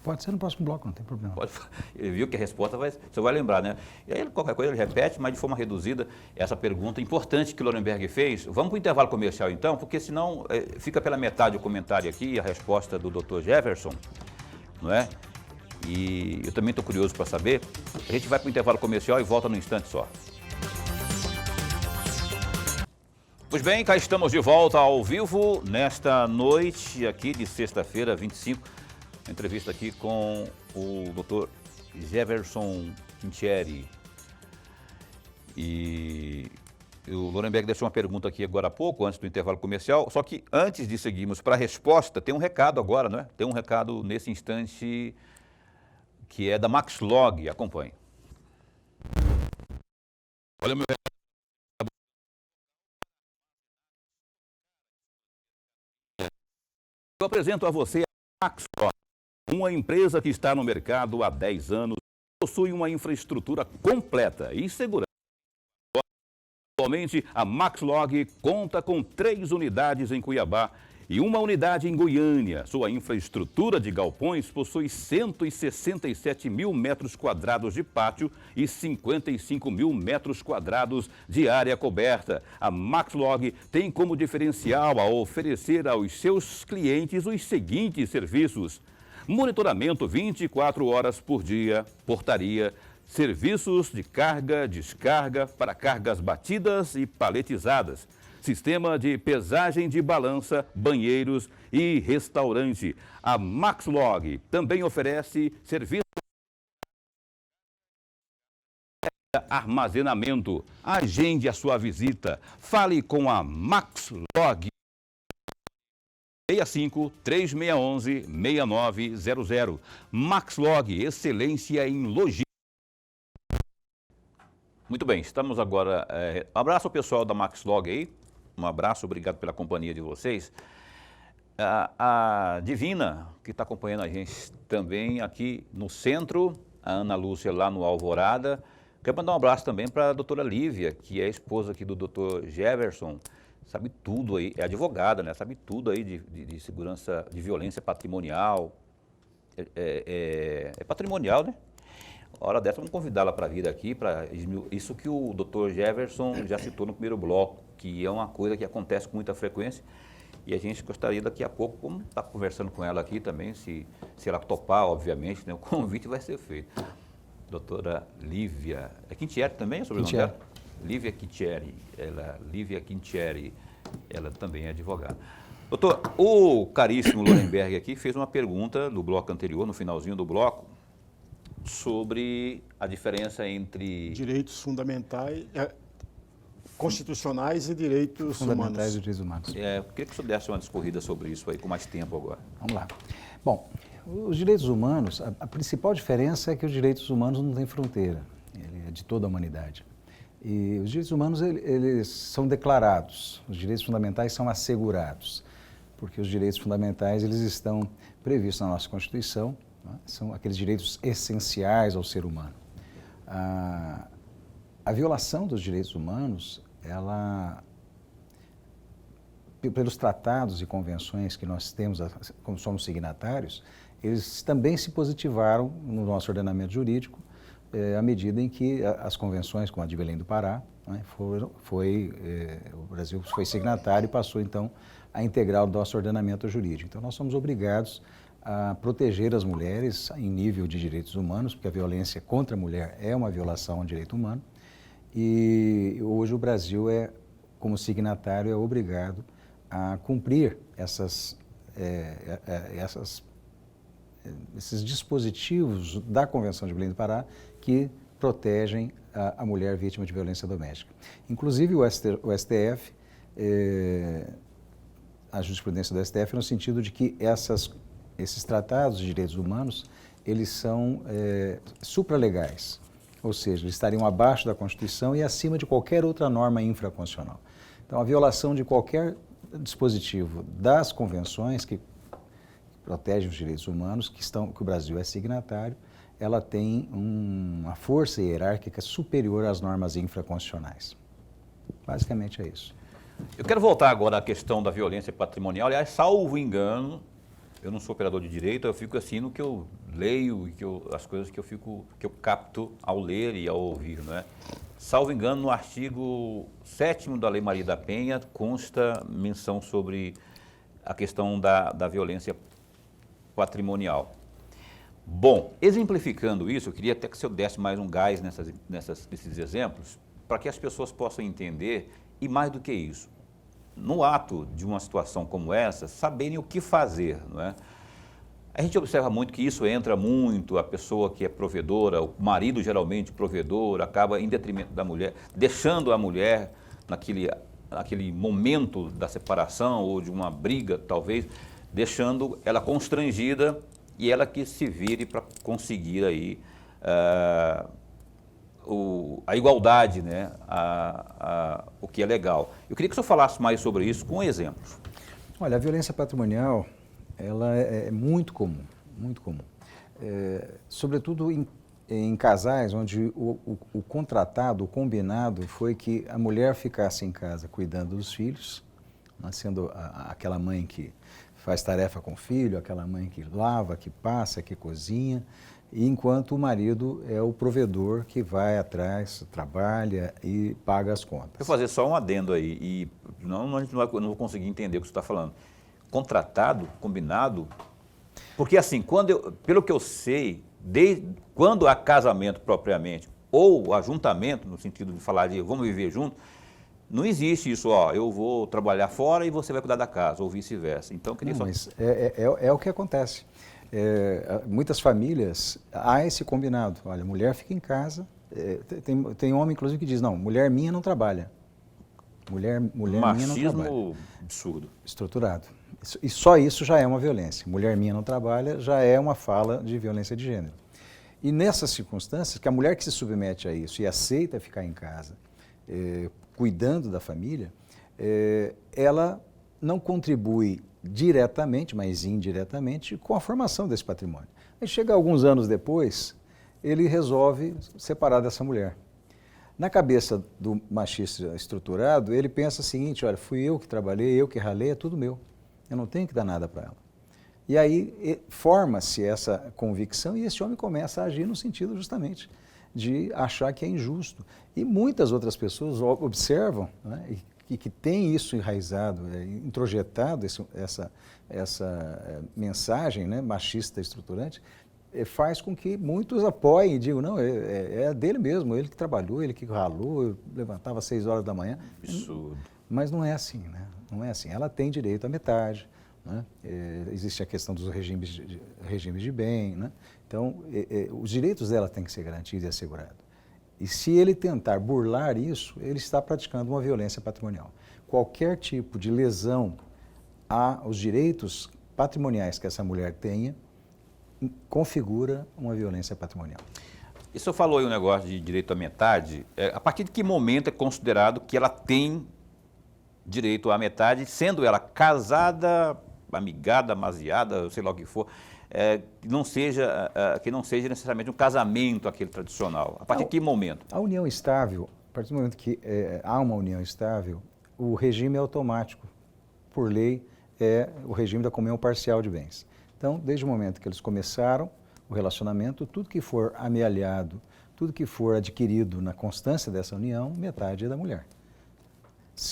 Pode ser no próximo bloco, não tem problema. Pode, ele viu que a resposta você vai lembrar, né? E aí qualquer coisa ele repete, mas de forma reduzida, essa pergunta importante que o Lorenberg fez. Vamos para o intervalo comercial então, porque senão fica pela metade o comentário aqui, a resposta do Dr. Jefferson, não é? E eu também estou curioso para saber. A gente vai para o intervalo comercial e volta num instante só. Pois bem, cá estamos de volta ao vivo nesta noite aqui de sexta-feira, 25. Entrevista aqui com o Dr. Jefferson Quintieri. E o Lorenberg deixou uma pergunta aqui agora há pouco, antes do intervalo comercial, só que antes de seguirmos para a resposta, tem um recado agora, não é? Tem um recado nesse instante que é da Maxlog, acompanhe. Olha meu recado. Eu apresento a você a Maxlog. Uma empresa que está no mercado há 10 anos, possui uma infraestrutura completa e segurança. Atualmente, a Maxlog conta com 3 unidades em Cuiabá e uma unidade em Goiânia. Sua infraestrutura de galpões possui 167 mil metros quadrados de pátio e 55 mil metros quadrados de área coberta. A Maxlog tem como diferencial a oferecer aos seus clientes os seguintes serviços: monitoramento 24 horas por dia, portaria, serviços de carga, descarga para cargas batidas e paletizadas, sistema de pesagem de balança, banheiros e restaurante. A Maxlog também oferece serviço de armazenamento. Agende a sua visita. Fale com a Maxlog. 65-3611-6900. Maxlog, excelência em logística. Muito bem, estamos agora... Um abraço ao pessoal da Maxlog aí. Um abraço, obrigado pela companhia de vocês. A Divina, que está acompanhando a gente também aqui no centro. A Ana Lúcia lá no Alvorada. Quero mandar um abraço também para a doutora Lívia, que é a esposa aqui do Dr. Jefferson. Sabe tudo aí, é advogada, né? Sabe tudo aí de segurança, de violência patrimonial. É patrimonial, né? A hora dessa, vamos convidá-la para vir aqui, para isso que o Dr. Jefferson já citou no primeiro bloco, que é uma coisa que acontece com muita frequência. E a gente gostaria daqui a pouco, como está conversando com ela aqui também, se ela topar, obviamente, né? O convite vai ser feito. Doutora Lívia, é Quintieri também, é sobrenome dela? Lívia Quintieri, Lívia Quintieri, ela também é advogada. Doutor, o caríssimo Lorenberg aqui fez uma pergunta no bloco anterior, no finalzinho do bloco, sobre a diferença entre... Direitos fundamentais, constitucionais e direitos Fundamentais humanos. e direitos humanos. Eu queria que o senhor desse uma discorrida sobre isso aí, com mais tempo agora. Vamos lá. Bom, os direitos humanos, a principal diferença é que os direitos humanos não têm fronteira, ele é de toda a humanidade. E os direitos humanos, eles são declarados, os direitos fundamentais são assegurados, porque os direitos fundamentais, eles estão previstos na nossa Constituição, né? São aqueles direitos essenciais ao ser humano. A violação dos direitos humanos, ela, pelos tratados e convenções que nós temos, como somos signatários, eles também se positivaram no nosso ordenamento jurídico, à medida em que as convenções, como a de Belém do Pará, né, o Brasil foi signatário e passou, então, a integrar o nosso ordenamento jurídico. Então, nós somos obrigados a proteger as mulheres em nível de direitos humanos, porque a violência contra a mulher é uma violação ao direito humano, e hoje o Brasil, como signatário, é obrigado a cumprir esses dispositivos da Convenção de Belém do Pará que protegem a mulher vítima de violência doméstica. Inclusive o STF, a jurisprudência do STF no sentido de que esses tratados de direitos humanos, eles são supralegais, ou seja, eles estariam abaixo da Constituição e acima de qualquer outra norma infraconstitucional. Então, a violação de qualquer dispositivo das convenções que protegem os direitos humanos, que o Brasil é signatário, ela tem uma força hierárquica superior às normas infraconstitucionais. Basicamente é isso. Eu quero voltar agora à questão da violência patrimonial. Aliás, salvo engano, eu não sou operador de direito, eu fico assim no que eu leio e as coisas que eu capto ao ler e ao ouvir, não é? Salvo engano, no artigo 7º da Lei Maria da Penha consta menção sobre a questão da violência patrimonial. Bom, exemplificando isso, eu queria até que o senhor desse mais um gás nesses exemplos, para que as pessoas possam entender, e mais do que isso, no ato de uma situação como essa, saberem o que fazer, não é? A gente observa muito que isso entra muito, a pessoa que é provedora, o marido geralmente provedor, acaba em detrimento da mulher, deixando a mulher naquele momento da separação ou de uma briga, talvez, deixando ela constrangida e ela que se vire para conseguir aí a igualdade, né? O que é legal. Eu queria que o senhor falasse mais sobre isso com exemplos. Olha, a violência patrimonial, ela é muito comum, muito comum. Sobretudo em casais onde o contratado, o combinado foi que a mulher ficasse em casa cuidando dos filhos, sendo aquela mãe que faz tarefa com o filho, aquela mãe que lava, que passa, que cozinha, e enquanto o marido é o provedor que vai atrás, trabalha e paga as contas. Eu vou fazer só um adendo aí, e a gente não vou conseguir entender o que você está falando. Contratado, combinado, porque assim, pelo que eu sei, quando há casamento propriamente, ou ajuntamento, no sentido de falar de vamos viver junto, não existe isso, eu vou trabalhar fora e você vai cuidar da casa, ou vice-versa. Então, queria só... Mas é o que acontece. Muitas famílias, há esse combinado. Olha, a mulher fica em casa, tem homem, inclusive, que diz, não, mulher minha não trabalha. Mulher minha não trabalha. Machismo absurdo. Estruturado. E só isso já é uma violência. Mulher minha não trabalha já é uma fala de violência de gênero. E nessas circunstâncias, que a mulher que se submete a isso e aceita ficar em casa, cuidando da família, ela não contribui diretamente, mas indiretamente, com a formação desse patrimônio. Aí chega alguns anos depois, ele resolve separar dessa mulher. Na cabeça do machista estruturado, ele pensa o seguinte, olha, fui eu que trabalhei, eu que ralei, é tudo meu. Eu não tenho que dar nada para ela. E aí forma-se essa convicção e esse homem começa a agir no sentido justamente de achar que é injusto. E muitas outras pessoas observam, né, e que tem isso enraizado, introjetado, essa mensagem, né, machista estruturante, faz com que muitos apoiem e digam, não, é dele mesmo, ele que trabalhou, ele que ralou, levantava às 6 horas da manhã. Absurdo. Mas não é assim, né? Não é assim. Ela tem direito à metade, né? Existe a questão dos regimes de bem, né? Então, os direitos dela têm que ser garantidos e assegurados. E se ele tentar burlar isso, ele está praticando uma violência patrimonial. Qualquer tipo de lesão aos direitos patrimoniais que essa mulher tenha, configura uma violência patrimonial. E o senhor falou aí um negócio de direito à metade. A partir de que momento é considerado que ela tem direito à metade, sendo ela casada, amigada, amaziada, sei lá o que for, que não seja necessariamente um casamento aquele tradicional? A partir de que momento? A união estável, a partir do momento que há uma união estável, o regime é automático, por lei, é o regime da comunhão parcial de bens. Então, desde o momento que eles começaram o relacionamento, tudo que for amealhado, tudo que for adquirido na constância dessa união, metade é da mulher.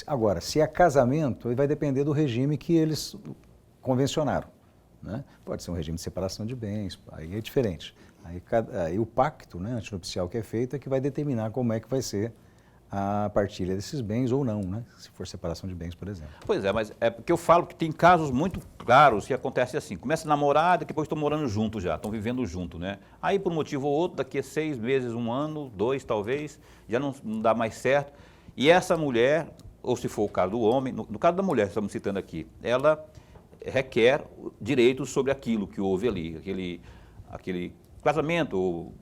Agora, se é casamento, vai depender do regime que eles convencionaram, né? Pode ser um regime de separação de bens, aí é diferente. Aí o pacto, né, antinupcial que é feito é que vai determinar como é que vai ser a partilha desses bens ou não, né? Se for separação de bens, por exemplo. Pois é, mas é porque eu falo que tem casos muito claros que acontece assim, começa a namorar, depois estão morando juntos já, estão vivendo junto, né? Aí por um motivo ou outro, daqui a 6 meses, 1 ano, 2 talvez, já não dá mais certo, e essa mulher, ou se for o caso do homem, no caso da mulher que estamos citando aqui, ela requer direitos sobre aquilo que houve ali, aquele casamento, ou,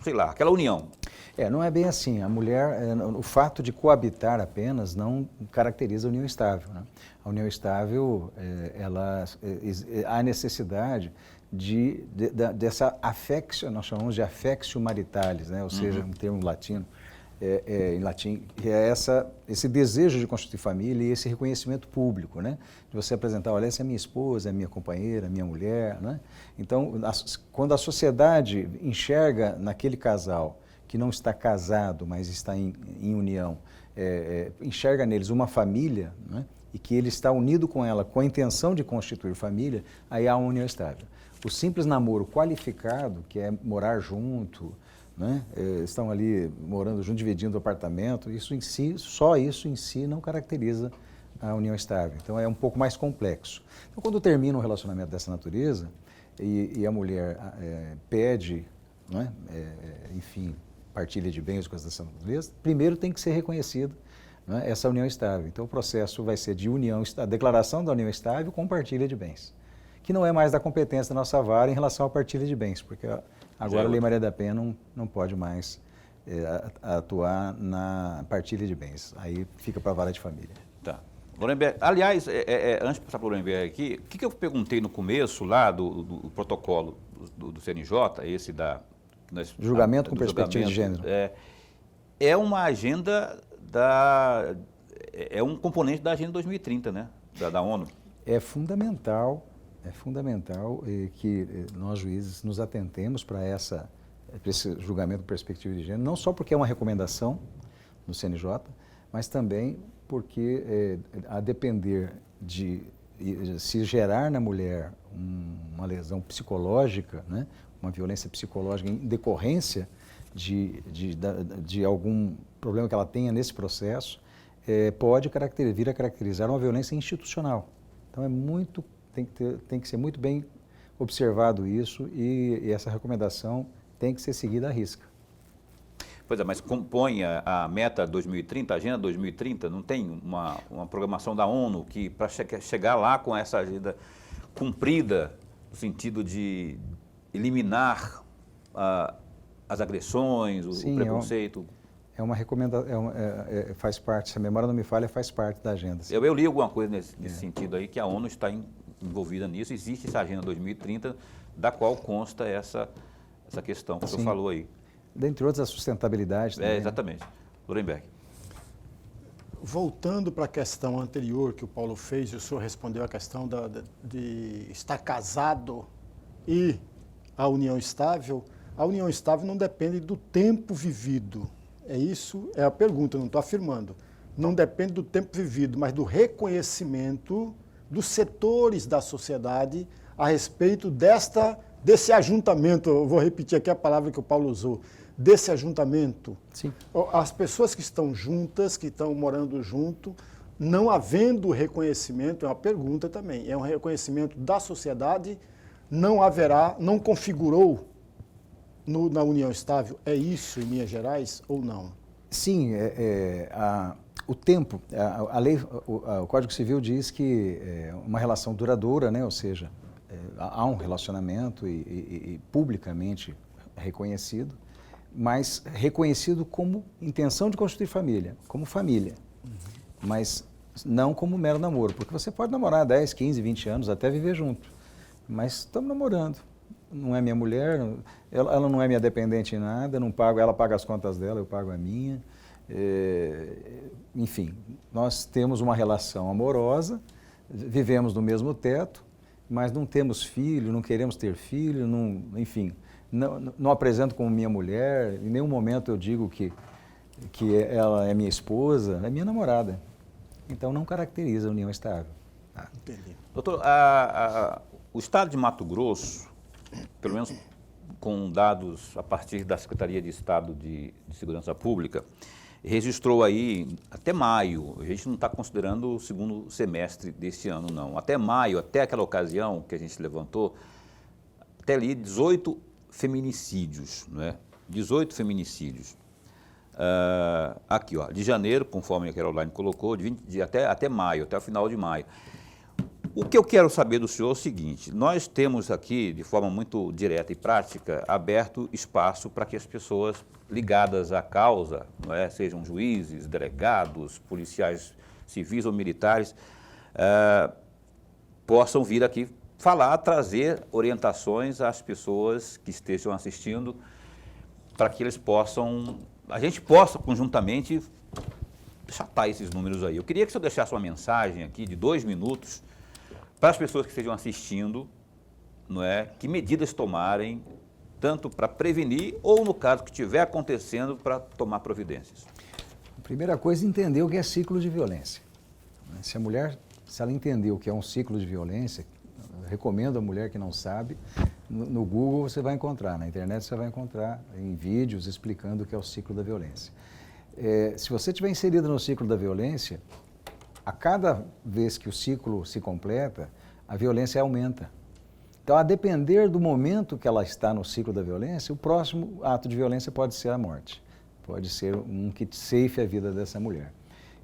sei lá, aquela união. Não é bem assim. A mulher, o fato de coabitar apenas não caracteriza a união estável, né? A união estável, há necessidade dessa affectio, nós chamamos de affectio maritalis, né? Ou seja, um termo latino, em latim, que é esse desejo de constituir família e esse reconhecimento público, né? De você apresentar, olha, essa é minha esposa, é minha companheira, minha mulher, né? Então, quando a sociedade enxerga naquele casal que não está casado, mas está em união, enxerga neles uma família, né? E que ele está unido com ela com a intenção de constituir família, aí há uma união estável. O simples namoro qualificado, que é morar junto, né? Estão ali morando junto, dividindo o apartamento, só isso em si não caracteriza a união estável. Então é um pouco mais complexo. Então quando termina um relacionamento dessa natureza e a mulher pede, né? Enfim, partilha de bens, coisas dessa natureza, primeiro tem que ser reconhecida, né, essa união estável. Então o processo vai ser de união, a declaração da união estável com partilha de bens, que não é mais da competência da nossa vara em relação à partilha de bens, porque agora a Lei Maria da Penha não pode mais atuar na partilha de bens. Aí fica para a vara de família. Tá. Lorenberg, aliás, antes de passar para o Lorenberg aqui, o que eu perguntei no começo lá do protocolo do CNJ, esse julgamento com perspectiva de gênero. É uma agenda é um componente da Agenda 2030, né? Da ONU. É fundamental que nós juízes nos atentemos para esse julgamento com perspectiva de gênero, não só porque é uma recomendação no CNJ, mas também porque a depender de se gerar na mulher uma lesão psicológica, né? Uma violência psicológica em decorrência de algum problema que ela tenha nesse processo, pode vir a caracterizar uma violência institucional. Então tem que ser muito bem observado isso e essa recomendação tem que ser seguida à risca. Pois é, mas compõe a meta 2030, a Agenda 2030, não tem uma programação da ONU que para chegar lá com essa agenda cumprida, no sentido de eliminar as agressões, o preconceito? É uma recomendação, faz parte, se a memória não me falha, faz parte da agenda. Eu li alguma coisa nesse sentido aí, que a ONU está envolvida nisso, existe essa Agenda 2030, da qual consta essa questão que o senhor falou aí. Dentre outras, a sustentabilidade também. Exatamente. Lorenberg. Voltando para a questão anterior que o Paulo fez, e o senhor respondeu a questão de estar casado e a união estável não depende do tempo vivido. É a pergunta, eu não estou afirmando. Não depende do tempo vivido, mas do reconhecimento dos setores da sociedade a respeito desse ajuntamento. Eu vou repetir aqui a palavra que o Paulo usou, desse ajuntamento. Sim. As pessoas que estão juntas, que estão morando junto, não havendo reconhecimento, é uma pergunta também, é um reconhecimento da sociedade, não configurou na união estável é isso em Minas Gerais ou não? Sim, o tempo, a lei, o Código Civil diz que é uma relação duradoura, né? Ou seja, há um relacionamento e publicamente reconhecido, mas reconhecido como intenção de constituir família, como família, mas não como mero namoro, porque você pode namorar 10, 15, 20 anos, até viver junto, mas estamos namorando. Não é minha mulher, ela não é minha dependente em nada, não pago, ela paga as contas dela, eu pago a minha. Enfim, nós temos uma relação amorosa, vivemos no mesmo teto, mas não temos filho, não queremos ter filho, enfim, não apresento como minha mulher, em nenhum momento eu digo que ela é minha esposa, é minha namorada. Então não caracteriza a união estável. Entendi. Doutor, o estado de Mato Grosso, pelo menos com dados a partir da Secretaria de Estado de Segurança Pública, registrou aí até maio, a gente não está considerando o segundo semestre deste ano não, até maio, até aquela ocasião que a gente levantou, até ali 18 feminicídios, não é? 18 feminicídios. Aqui, ó, de janeiro, conforme a Caroline colocou, até maio, até o final de maio. O que eu quero saber do senhor é o seguinte, nós temos aqui, de forma muito direta e prática, aberto espaço para que as pessoas ligadas à causa, não é, sejam juízes, delegados, policiais civis ou militares, possam vir aqui falar, trazer orientações às pessoas que estejam assistindo, para que eles possam, a gente possa conjuntamente chatar esses números aí. Eu queria que o senhor deixasse uma mensagem aqui de 2 minutos, para as pessoas que estejam assistindo, não é, que medidas tomarem, tanto para prevenir ou, no caso que estiver acontecendo, para tomar providências. A primeira coisa é entender o que é ciclo de violência. Se ela entender o que é um ciclo de violência, eu recomendo a mulher que não sabe, no Google você vai encontrar, na internet você vai encontrar em vídeos explicando o que é o ciclo da violência. Se você estiver inserido no ciclo da violência, a cada vez que o ciclo se completa, a violência aumenta. Então, a depender do momento que ela está no ciclo da violência, o próximo ato de violência pode ser a morte. Pode ser um que ceife a vida dessa mulher.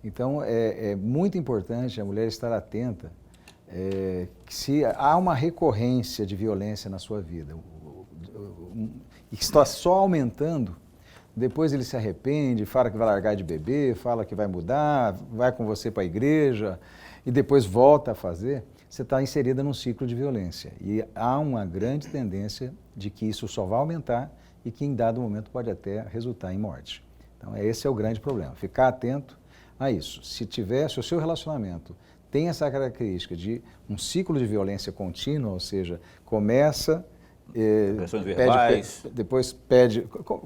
Então, é muito importante a mulher estar atenta que se há uma recorrência de violência na sua vida e que está só aumentando, depois ele se arrepende, fala que vai largar de beber, fala que vai mudar, vai com você para a igreja e depois volta a fazer, você está inserida num ciclo de violência. E há uma grande tendência de que isso só vai aumentar e que em dado momento pode até resultar em morte. Então esse é o grande problema, ficar atento a isso. Se o seu relacionamento tem essa característica de um ciclo de violência contínua, ou seja, começa... agressões verbais. Depois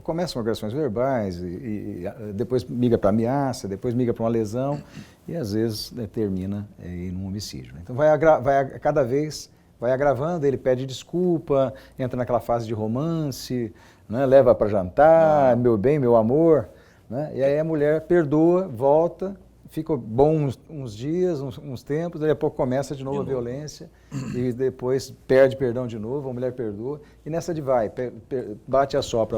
começam agressões verbais, e depois migra para ameaça, depois migra para uma lesão e às vezes termina em um homicídio. Então cada vez vai agravando, ele pede desculpa, entra naquela fase de romance, né, leva para jantar, meu bem, meu amor, né, e aí a mulher perdoa, volta, fica bom uns dias, uns tempos, daí a pouco começa de novo a violência e depois perde perdão de novo, a mulher perdoa e nessa de bate a sopra,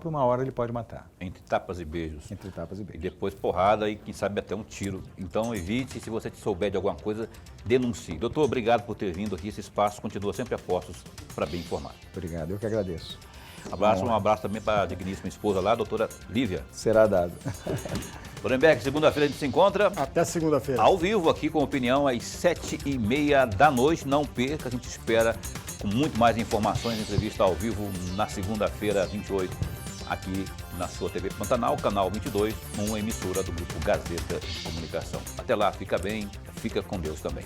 uma hora ele pode matar. Entre tapas e beijos. Entre tapas e beijos. E depois porrada e quem sabe até um tiro. Então evite, se você souber de alguma coisa, denuncie. Doutor, obrigado por ter vindo aqui, esse espaço continua sempre a postos para bem informar. Obrigado, eu que agradeço. Um abraço também para a digníssima esposa lá, a doutora Lívia. Será dado. Lorenberg, segunda-feira a gente se encontra. Até segunda-feira. Ao vivo aqui com opinião às 7h30 da noite. Não perca, a gente espera com muito mais informações, entrevista ao vivo na segunda-feira, 28, aqui na sua TV Pantanal, canal 22, uma emissora do Grupo Gazeta de Comunicação. Até lá, fica bem, fica com Deus também.